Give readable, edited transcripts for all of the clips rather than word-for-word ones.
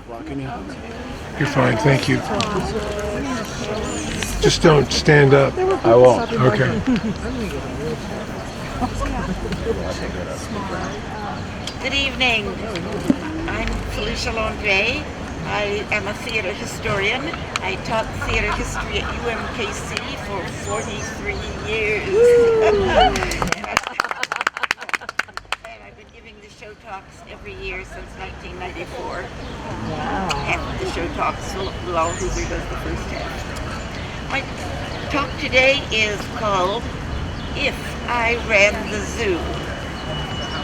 Blocking you? You're fine, thank you. Just don't stand up. I won't. Okay. Good evening. I'm Felicia Londre. I am a theater historian. I taught theater history at UMKC for 43 years. And I've been giving the show talks every year since 1994. Half of the show talks, Lal Hooser does the first half. My talk today is called If I Ran the Zoo.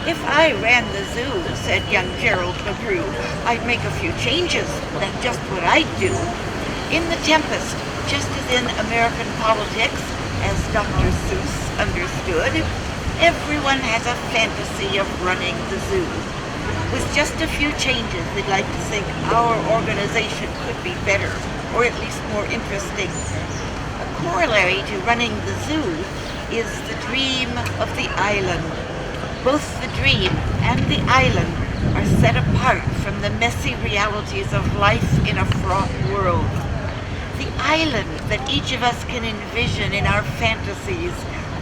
If I ran the zoo, said young Gerald McGrew, I'd make a few changes. That's just what I'd do. In the Tempest, just as in American politics, as Dr. Seuss understood, everyone has a fantasy of running the zoo. With just a few changes, they'd like to think our organization could be better, or at least more interesting. A corollary to running the zoo is the dream of the island. Both the dream and the island are set apart from the messy realities of life in a fraught world. The island that each of us can envision in our fantasies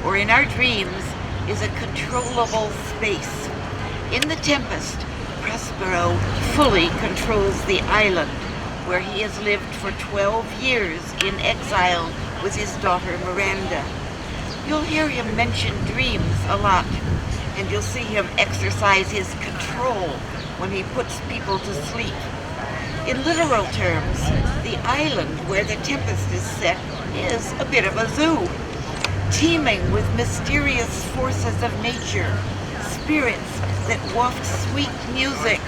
or in our dreams is a controllable space. In the Tempest, Prospero fully controls the island, where he has lived for 12 years in exile with his daughter Miranda. You'll hear him mention dreams a lot, and you'll see him exercise his control when he puts people to sleep. In literal terms, the island where the Tempest is set is a bit of a zoo, teeming with mysterious forces of nature, spirits that waft sweet music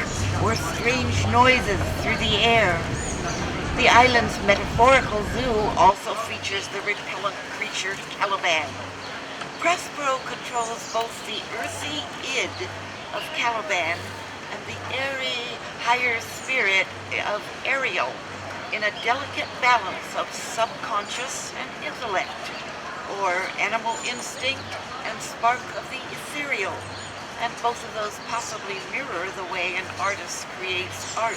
or strange noises through the air. The island's metaphorical zoo also features the repellent creature Caliban. Prospero controls both the earthy id of Caliban and the airy, higher spirit of Ariel in a delicate balance of subconscious and intellect, or animal instinct and spark of the ethereal, and both of those possibly mirror the way an artist creates art.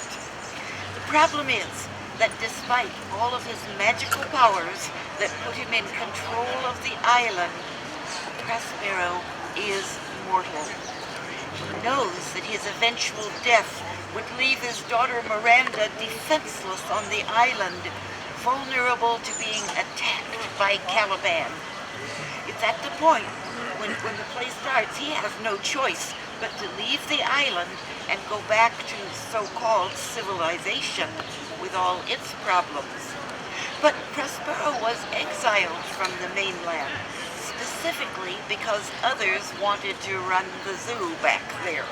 The problem is that despite all of his magical powers that put him in control of the island, Prospero is mortal. He knows that his eventual death would leave his daughter Miranda defenseless on the island, vulnerable to being attacked by Caliban. It's at the point when the play starts, he has no choice but to leave the island and go back to so-called civilization with all its problems. But Prospero was exiled from the mainland, specifically because others wanted to run the zoo back there.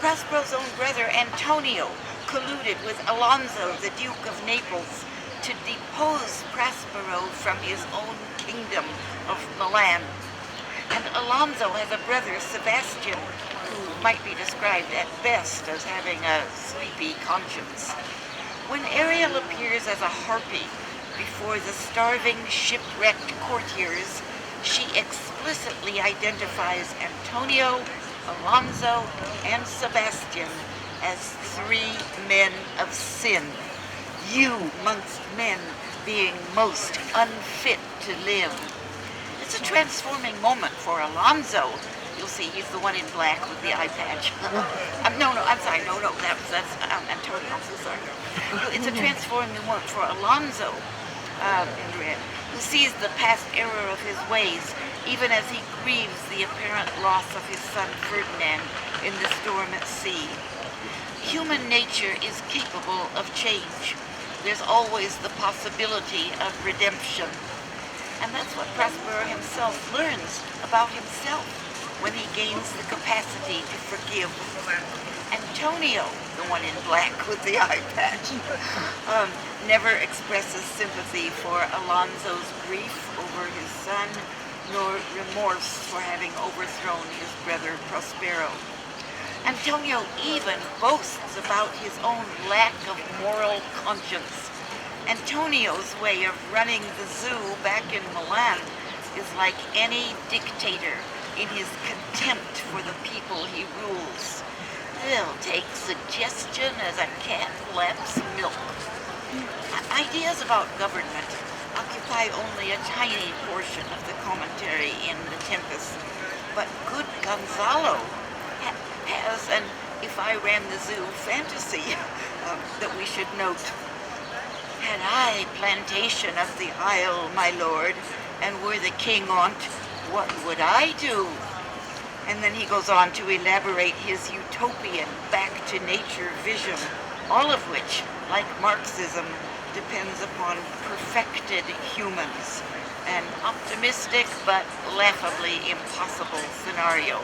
Prospero's own brother Antonio colluded with Alonso, the Duke of Naples, to depose Prospero from his own kingdom of Milan. And Alonso has a brother, Sebastian, who might be described at best as having a sleepy conscience. When Ariel appears as a harpy before the starving, shipwrecked courtiers, she explicitly identifies Antonio, Alonso, and Sebastian as three men of sin, you amongst men being most unfit to live. It's a transforming moment for Alonso. You'll see he's the one in black with the eye patch. I'm sorry, that's Antonio, I'm so sorry. It's a transforming moment for Alonso, who sees the past error of his ways, even as he grieves the apparent loss of his son Ferdinand in the storm at sea. Human nature is capable of change. There's always the possibility of redemption. And that's what Prospero himself learns about himself when he gains the capacity to forgive. Antonio, the one in black with the eye patch, never expresses sympathy for Alonso's grief over his son, nor remorse for having overthrown his brother Prospero. Antonio even boasts about his own lack of moral conscience. Antonio's way of running the zoo back in Milan is like any dictator in his contempt for the people he rules. They'll take suggestion as a cat laps milk. Ideas about government occupy only a tiny portion of the commentary in The Tempest, but good Gonzalo has an if I ran the zoo fantasy that we should note. Had I plantation of the isle, my lord, and were the king on't, what would I do? And then he goes on to elaborate his utopian back-to-nature vision, all of which, like Marxism, depends upon perfected humans, an optimistic but laughably impossible scenario.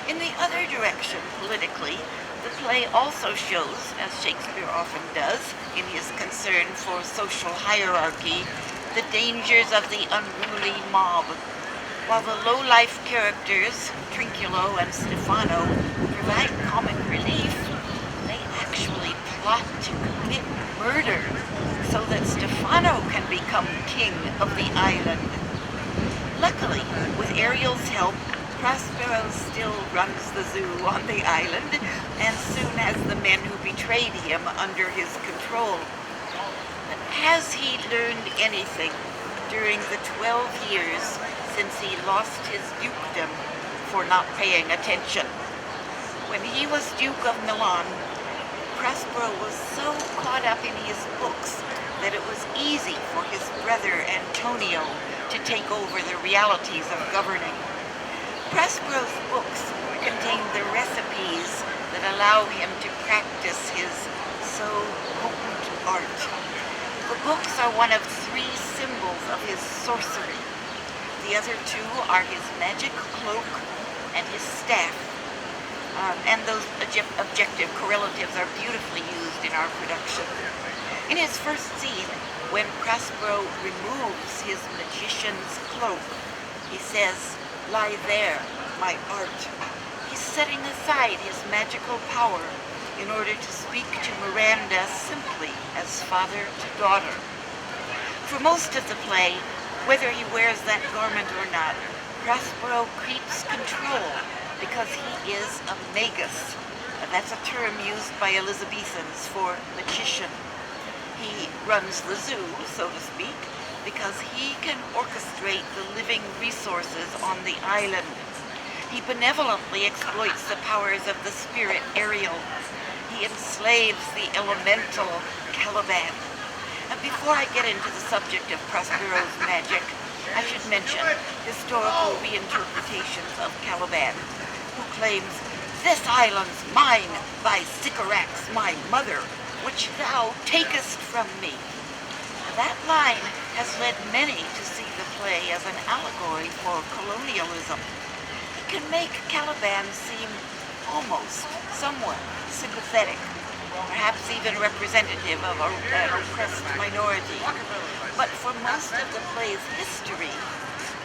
In the other direction, politically, the play also shows, as Shakespeare often does, in his concern for social hierarchy, the dangers of the unruly mob. While the low-life characters, Trinculo and Stefano, provide comic relief, they actually plot to commit murder so that Stefano can become king of the island. Luckily, with Ariel's help, Prospero still runs the zoo on the island and soon has the men who betrayed him under his control. But has he learned anything during the 12 years since he lost his dukedom for not paying attention? When he was Duke of Milan, Prospero was so caught up in his books that it was easy for his brother Antonio to take over the realities of governing. Prospero's books contain the recipes that allow him to practice his so potent art. The books are one of 3 symbols of his sorcery. The other 2 are his magic cloak and his staff. And those objective correlatives are beautifully used in our production. In his first scene, when Prospero removes his magician's cloak, he says, "Lie there, my art." He's setting aside his magical power in order to speak to Miranda simply as father to daughter. For most of the play, whether he wears that garment or not, Prospero keeps control because he is a magus. That's a term used by Elizabethans for magician. He runs the zoo, so to speak, because he can orchestrate the living resources on the island. He benevolently exploits the powers of the spirit Ariel. He enslaves the elemental Caliban. And before I get into the subject of Prospero's magic, I should mention historical reinterpretations of Caliban, who claims, "This island's mine by Sycorax, my mother, which thou takest from me." That line has led many to see the play as an allegory for colonialism. It can make Caliban seem almost, somewhat sympathetic, perhaps even representative of an oppressed minority. But for most of the play's history,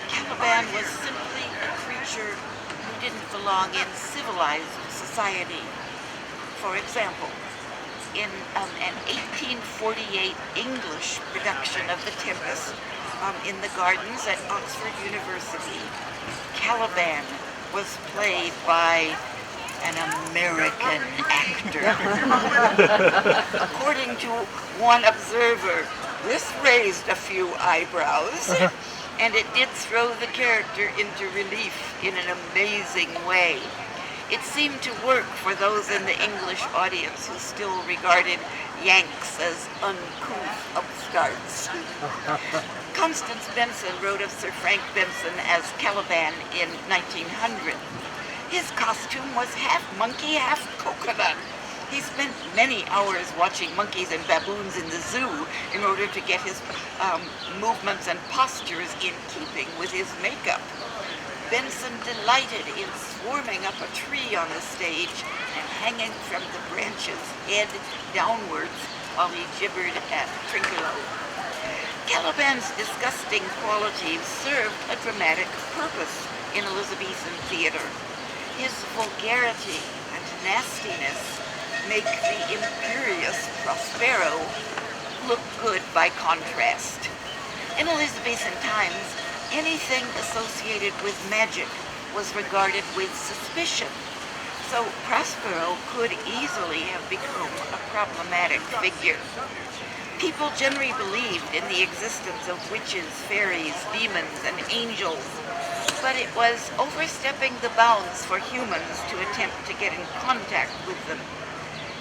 Caliban was simply a creature who didn't belong in civilized society. For example, in an 1848 English production of The Tempest in the gardens at Oxford University, Caliban was played by an American actor. According to one observer, this raised a few eyebrows, and it did throw the character into relief in an amazing way. It seemed to work for those in the English audience who still regarded Yanks as uncouth upstarts. Constance Benson wrote of Sir Frank Benson as Caliban in 1900. His costume was half monkey, half coconut. He spent many hours watching monkeys and baboons in the zoo in order to get his movements and postures in keeping with his makeup. Benson delighted in swarming up a tree on the stage and hanging from the branches, head downwards, while he gibbered at Trinculo. Caliban's disgusting qualities served a dramatic purpose in Elizabethan theater. His vulgarity and nastiness make the imperious Prospero look good by contrast. In Elizabethan times, anything associated with magic was regarded with suspicion. So Prospero could easily have become a problematic figure. People generally believed in the existence of witches, fairies, demons, and angels, but it was overstepping the bounds for humans to attempt to get in contact with them.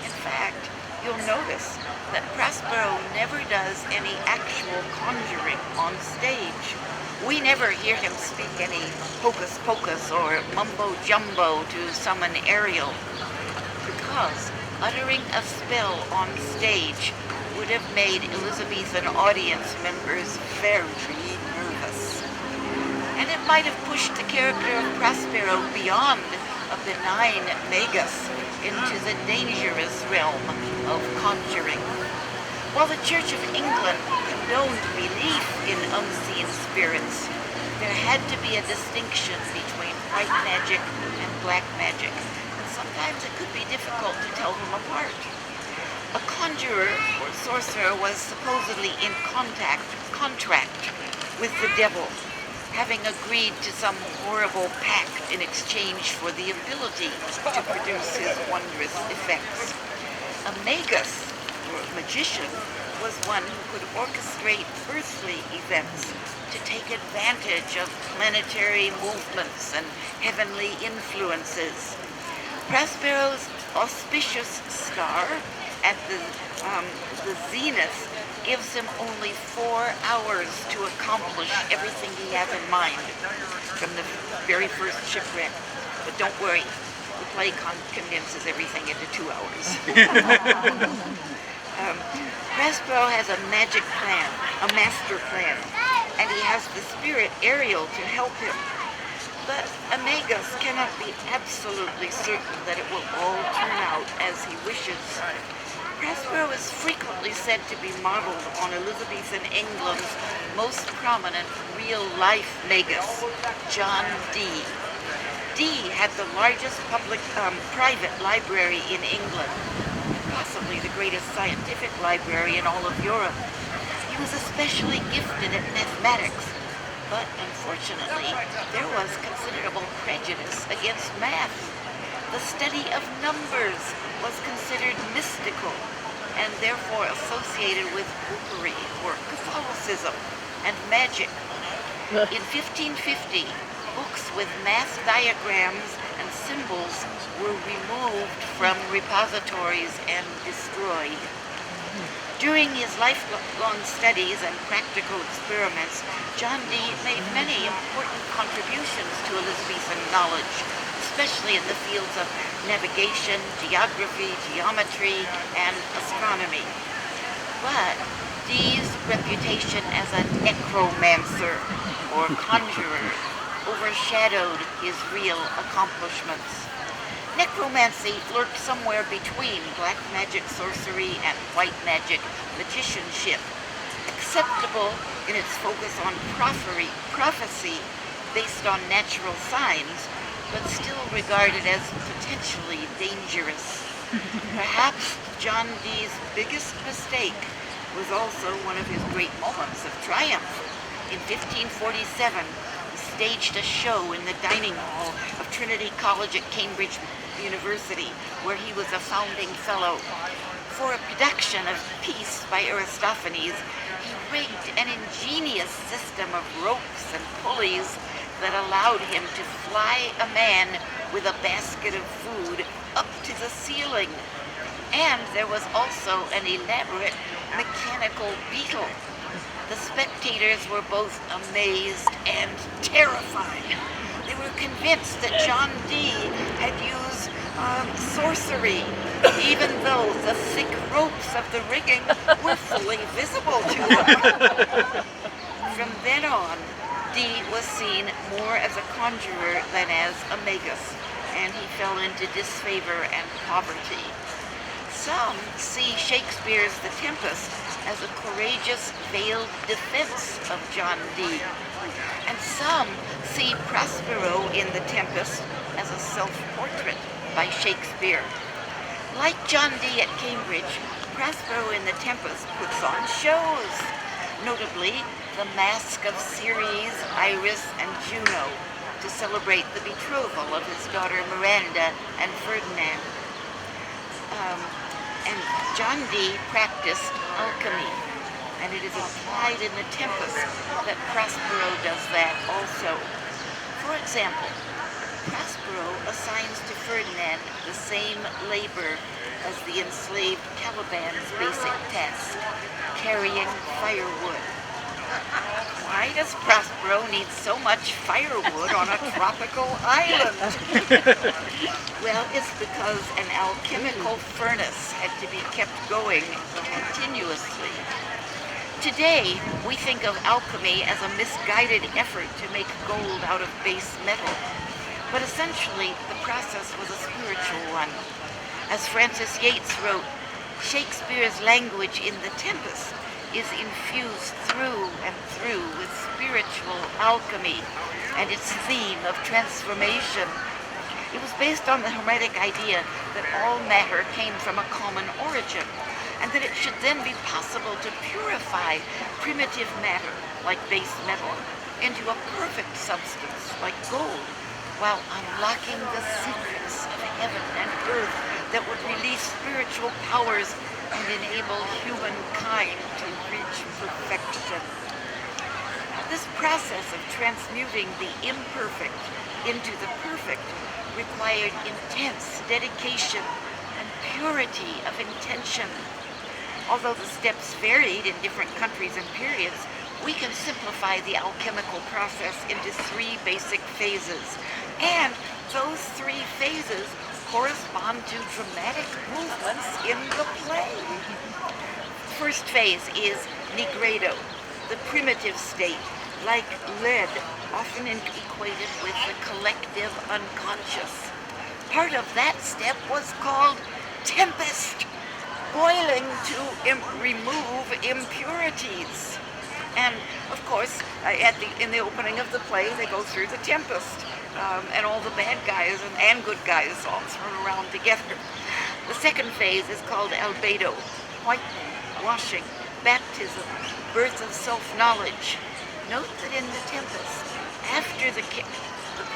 In fact, you'll notice that Prospero never does any actual conjuring on stage. We never hear him speak any hocus pocus or mumbo jumbo to summon Ariel, because uttering a spell on stage would have made Elizabethan audience members very nervous. And it might have pushed the character of Prospero beyond a benign magus into the dangerous realm of conjuring. While the Church of England condoned belief in unseen spirits, there had to be a distinction between white magic and black magic, and sometimes it could be difficult to tell them apart. A conjurer or sorcerer was supposedly in contract with the devil, having agreed to some horrible pact in exchange for the ability to produce his wondrous effects. A magus, or magician, was one who could orchestrate earthly events to take advantage of planetary movements and heavenly influences. Prospero's auspicious star at the zenith gives him only 4 hours to accomplish everything he has in mind from the very first shipwreck. But don't worry, the play condenses everything into 2 hours. Prospero has a magic plan, a master plan, and he has the spirit Ariel to help him. But a magus cannot be absolutely certain that it will all turn out as he wishes. Prospero is frequently said to be modeled on Elizabethan England's most prominent real-life magus, John Dee. Dee had the largest private library in England, possibly the greatest scientific library in all of Europe. He was especially gifted at mathematics, but unfortunately, there was considerable prejudice against math. The study of numbers was considered mystical and therefore associated with whoopery or Catholicism and magic. In 1550, books with math diagrams and symbols were removed from repositories and destroyed. During his lifelong studies and practical experiments, John Dee made many important contributions to Elizabethan knowledge, especially in the fields of navigation, geography, geometry, and astronomy. But Dee's reputation as a necromancer or conjurer overshadowed his real accomplishments. Necromancy lurked somewhere between black magic sorcery and white magic magicianship, acceptable in its focus on prophecy based on natural signs, but still regarded as potentially dangerous. Perhaps John Dee's biggest mistake was also one of his great moments of triumph. In 1547, he staged a show in the dining hall of Trinity College at Cambridge University, where he was a founding fellow. For a production of Peace by Aristophanes, he rigged an ingenious system of ropes and pulleys that allowed him to fly a man with a basket of food up to the ceiling. And there was also an elaborate mechanical beetle. The spectators were both amazed and terrified. They were convinced that John Dee had used sorcery, even though the thick ropes of the rigging were fully visible to them. From then on, Dee was seen more as a conjurer than as a magus, and he fell into disfavor and poverty. Some see Shakespeare's The Tempest as a courageous, veiled defense of John Dee, and some see Prospero in The Tempest as a self-portrait by Shakespeare. Like John Dee at Cambridge, Prospero in The Tempest puts on shows, notably The Mask of Ceres, Iris, and Juno, to celebrate the betrothal of his daughter Miranda and Ferdinand. And John Dee practiced alchemy, and it is implied in the Tempest that Prospero does that also. For example, Prospero assigns to Ferdinand the same labor as the enslaved Caliban's basic task, carrying firewood. Why does Prospero need so much firewood on a tropical island? Well, it's because an alchemical furnace had to be kept going continuously. Today, we think of alchemy as a misguided effort to make gold out of base metal. But essentially, the process was a spiritual one. As Francis Yates wrote, Shakespeare's language in The Tempest is infused through and through with spiritual alchemy and its theme of transformation. It was based on the Hermetic idea that all matter came from a common origin, and that it should then be possible to purify primitive matter, like base metal, into a perfect substance, like gold, while unlocking the secrets of heaven and earth that would release spiritual powers and enable humankind to reach perfection. This process of transmuting the imperfect into the perfect required intense dedication and purity of intention. Although the steps varied in different countries and periods, we can simplify the alchemical process into 3 basic phases. And those 3 phases correspond to dramatic movements in the play. The first phase is nigredo, the primitive state, like lead, often equated with the collective unconscious. Part of that step was called tempest, boiling to remove impurities. And of course, in the opening of the play, they go through the tempest, and all the bad guys and good guys all thrown around together. The second phase is called albedo, whitening, washing, baptism, birth of self-knowledge. Note that in the Tempest, after the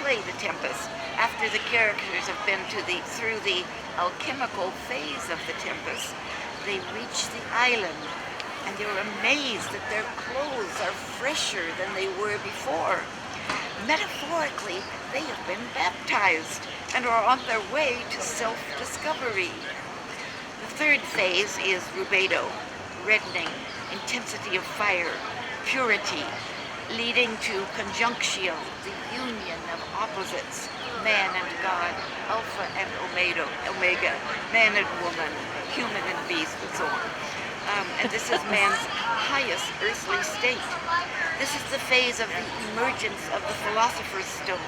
play The Tempest, after the characters have been through the alchemical phase of the Tempest, they reach the island, and they're amazed that their clothes are fresher than they were before. Metaphorically, they have been baptized and are on their way to self-discovery. The third phase is rubedo, reddening, intensity of fire, purity, leading to conjunctio, the union of opposites, man and God, alpha and omega, man and woman, human and beast, and so on. And this is man's highest earthly state. This is the phase of the emergence of the philosopher's stone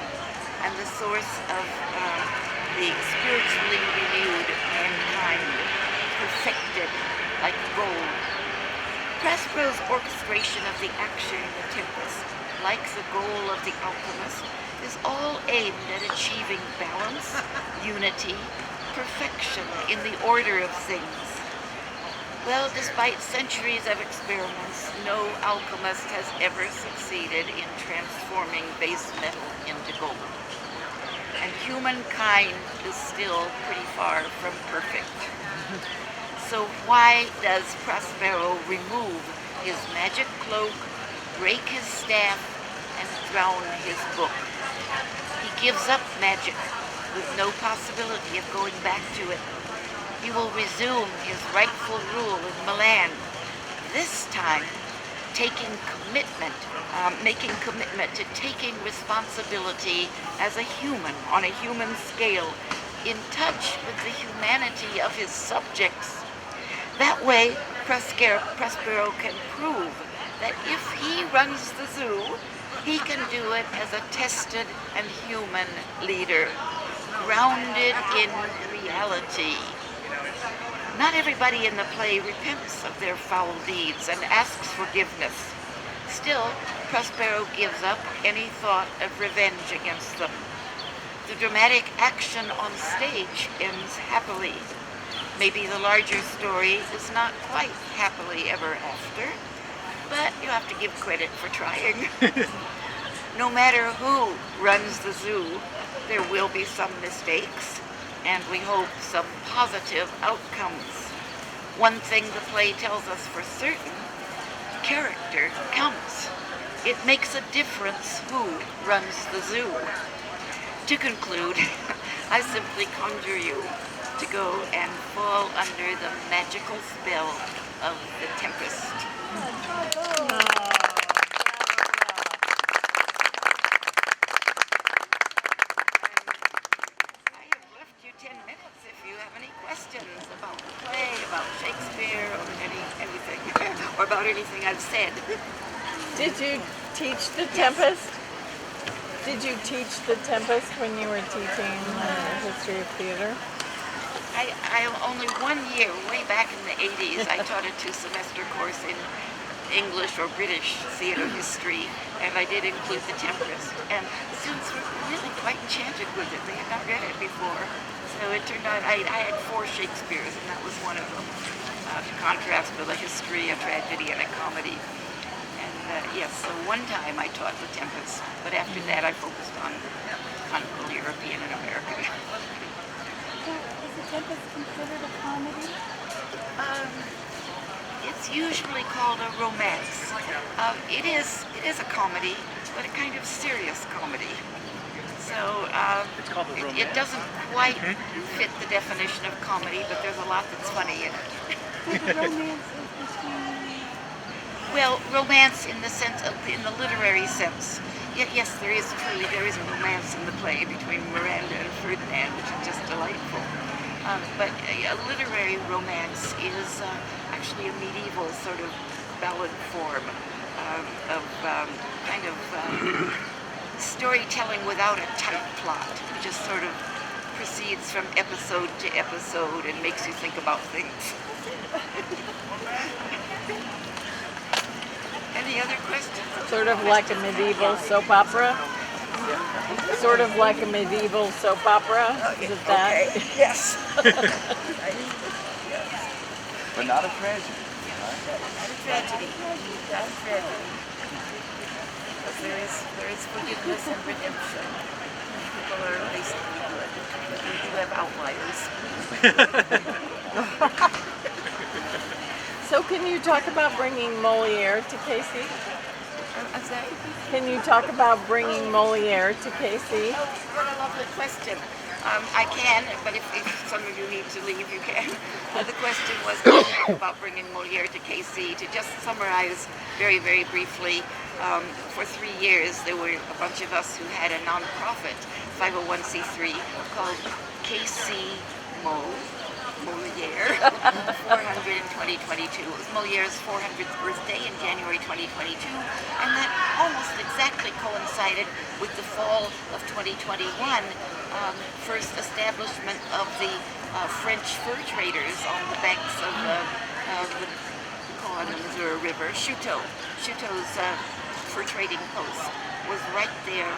and the source of the spiritually renewed mankind, perfected like gold. Prospero's orchestration of the action in the Tempest, like the goal of the alchemist, is all aimed at achieving balance, unity, perfection in the order of things. Well, despite centuries of experiments, no alchemist has ever succeeded in transforming base metal into gold. And humankind is still pretty far from perfect. So why does Prospero remove his magic cloak, break his staff, and drown his book? He gives up magic with no possibility of going back to it. He will resume his rightful rule in Milan, this time making commitment to taking responsibility as a human, on a human scale, in touch with the humanity of his subjects. That way, Prospero can prove that if he runs the zoo, he can do it as a tested and human leader, grounded in reality. Not everybody in the play repents of their foul deeds and asks forgiveness. Still, Prospero gives up any thought of revenge against them. The dramatic action on stage ends happily. Maybe the larger story is not quite happily ever after, but you have to give credit for trying. no matter who runs the zoo, there will be some mistakes, and we hope some positive outcomes. One thing the play tells us for certain, character counts. It makes a difference who runs the zoo. To conclude, I simply conjure you to go and fall under the magical spell of the Tempest. I have left you 10 minutes if you have any questions about the play, about Shakespeare, or anything, or about anything I've said. Did you teach the Tempest? Did you teach the Tempest when you were teaching history of theater? I only 1 year, way back in the 80s, I taught a 2-semester course in English or British theater history, and I did include the Tempest. And the students were really quite enchanted with it. They had not read it before. So it turned out I had 4 Shakespeares, and that was one of them, to contrast with a history, a tragedy, and a comedy. And yes, so one time I taught the Tempest, but after that I focused on continental European and American. Is the Tempest considered a comedy? It's usually called a romance. It is a comedy, but a kind of serious comedy. So it doesn't quite fit the definition of comedy, but there's a lot that's funny in it. So the romance is between... Well, romance in the sense of, in the literary sense. Yes, there is a romance in the play between Miranda and Ferdinand, which is just delightful. But a literary romance is actually a medieval sort of ballad form of kind of storytelling without a tight plot. It just sort of proceeds from episode to episode and makes you think about things. Any other questions? Sort of like a medieval soap opera? Sort of like a medieval soap opera? Is it that? Okay. Yes. But not a tragedy. Not a tragedy. Not a tragedy. Because there is forgiveness and redemption. People are basically good. But we do have outliers. So can you talk about bringing Moliere to Casey? I'm sorry? Can you talk about bringing Moliere to Casey? Oh, what a lovely question. I can, but if some of you need to leave, you can. The question was about bringing Moliere to KC. To just summarize very, very briefly, for 3 years there were a bunch of us who had a non-profit 501c3 called KC Moliere 400 in 2022. It was Moliere's 400th birthday in January 2022, and that almost exactly coincided with the fall of 2021, first establishment of the French fur traders on the banks of the Missouri River. Chouteau's fur trading post was right there.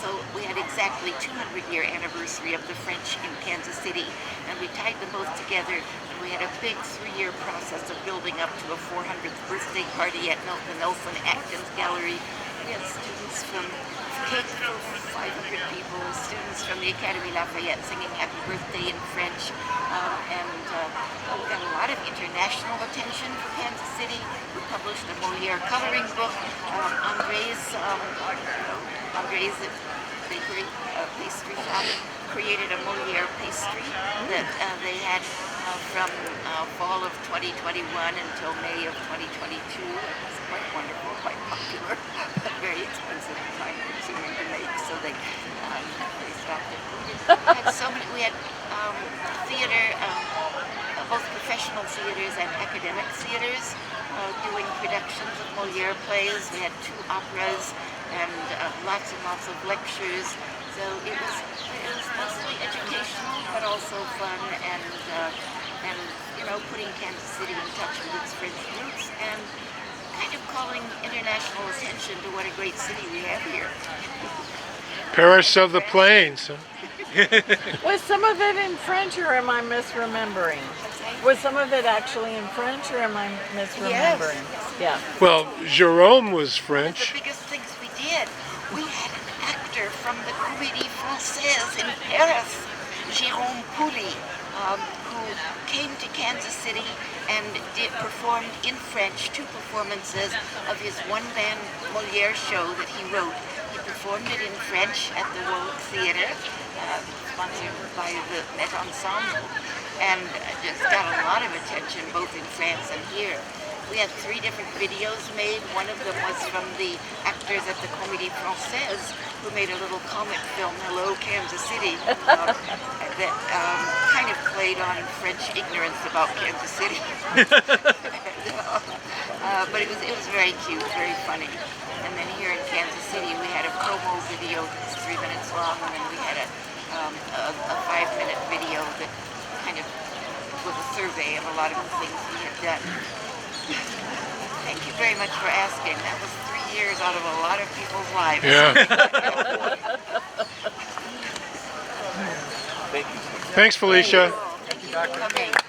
So we had exactly 200-year anniversary of the French in Kansas City, and we tied them both together, and we had a big 3-year process of building up to a 400th birthday party at the Nelson Atkins Gallery. We had students from cake for 500 people, students from the Academy Lafayette singing Happy Birthday in French, and we got a lot of international attention for Kansas City. We published a Moliere coloring book. Andre's bakery, pastry shop, created a Moliere pastry that they had from fall of 2021 until May of 2022. It was quite wonderful, quite popular, but very expensive and time-consuming to make, so they stopped it. We had theater, both professional theaters and academic theaters doing productions of Moliere plays. We had 2 operas and lots and lots of lectures. So it was mostly educational, but also fun, and putting Kansas City in touch with its French roots, and kind of calling international attention to what a great city we have here. Paris of the Plains. Was some of it in French, or am I misremembering? Was some of it actually in French, or am I misremembering? Yes. Yeah. Well, Jerome was One of French. the biggest things we did, we from the Comédie Française in Paris, Jérôme Pouli, who came to Kansas City and performed in French 2 performances of his one-man Molière show that he wrote. He performed it in French at the World Theatre, sponsored by the Met Ensemble, and just got a lot of attention both in France and here. We had 3 different videos made. One of them was from the actors at the Comédie Française, who made a little comic film, Hello Kansas City, that kind of played on French ignorance about Kansas City. But it was very cute, very funny. And then here in Kansas City, we had a promo video that's 3 minutes long, and then we had a 5-minute video that kind of was a survey of a lot of the things we had done. Thank you very much for asking. That was 3 years out of a lot of people's lives. Yeah. Thank you. Thanks, Felicia. Thank you for coming.